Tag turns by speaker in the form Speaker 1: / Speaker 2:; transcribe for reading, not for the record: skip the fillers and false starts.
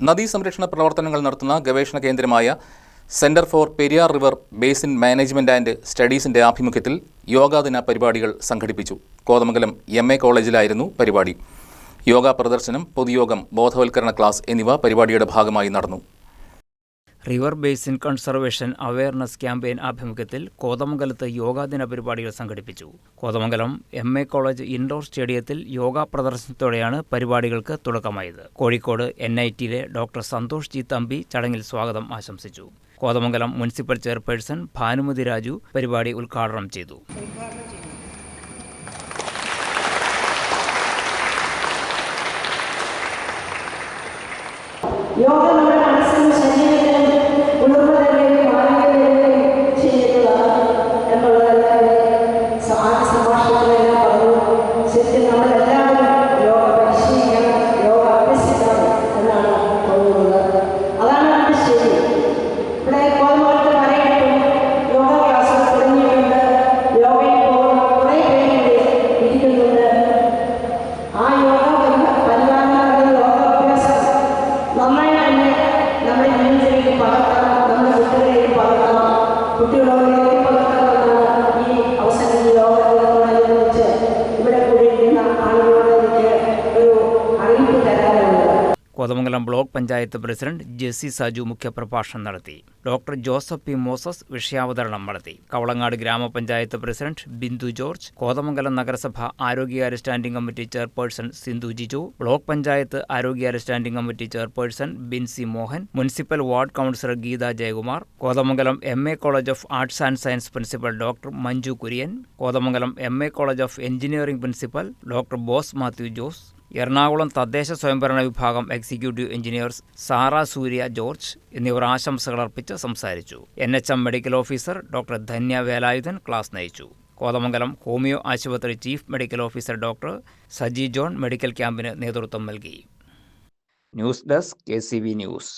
Speaker 1: നദീസംരക്ഷണ പ്രവർത്തനങ്ങൾ നടത്തുന്ന ഗവേഷണ കേന്ദ്രമായ centre for Periyar river basin management and സ്റ്റഡീസിന്റെ ആഭിമുഖ്യത്തിൽ യോഗാദിന പരിപാടികൾ സംഘടിപ്പിച്ചു. കോതമംഗലം MA കോളേജിലായിരുന്നു പരിപാടി. യോഗ പ്രദർശനം, പൊതുയോഗം, ബോധവൽക്കരണ ക്ലാസ് എന്നിവ പരിപാടിയുടെ ഭാഗമായി നടന്നു.
Speaker 2: River basin conservation awareness campaign ആഭിമുഖ്യത്തിൽ കോതമംഗലത്ത് യോഗാദിന പരിപാടികൾ സംഘടിപ്പിച്ചു. കോതമംഗലം MA കോളേജ് ഇൻഡോർ സ്റ്റേഡിയത്തിൽ യോഗ പ്രദർശനത്തോടെയാണ് പരിപാടികൾക്ക് തുടക്കമായത്. കോഴിക്കോട് NITയിലെ ഡോക്ടർ സന്തോഷ് ജി തമ്പി ചടങ്ങിൽ സ്വാഗതം ആശംസിച്ചു. കോതമംഗലം മുനിസിപ്പൽ ചെയർപേഴ്സൺ ഭാനുമതി രാജു പരിപാടി ഉദ്ഘാടനം ചെയ്തു. കോതമംഗലം ബ്ലോക്ക് പഞ്ചായത്ത് പ്രസിഡന്റ് ജെസി സാജു മുഖ്യപ്രഭാഷണം നടത്തി. Doctor Joseph P. മോസസ് വിഷയാവതരണം നടത്തി. കവളങ്ങാട് ഗ്രാമപഞ്ചായത്ത് പ്രസിഡന്റ് ബിന്ദു ജോർജ്, കോതമംഗലം നഗരസഭ ആരോഗ്യകാര്യ standing committee chairperson Sindhu Jiju, block panchayat ആരോഗ്യകാര്യ standing committee chairperson Binsy Mohan, municipal ward councillor Geetha Jayakumar, Kothamangalam MA college of arts and science principal doctor Manju Kurian, Kothamangalam MA college of engineering principal doctor boss Mathew Jose, Ernakulam തദ്ദേശ സ്വയംഭരണ വിഭാഗം executive engineers Sara സൂര്യ George എന്നിവർ ആശംസകൾ അർപ്പിച്ച് സംസാരിച്ചു. NHM medical officer doctor Dhanya Velayudhan class നയിച്ചു. Kothamangalam homeo ആശുപത്രി chief medical officer doctor Saji John medical ക്യാമ്പിന് നേതൃത്വം നൽകി. News desk KCV news.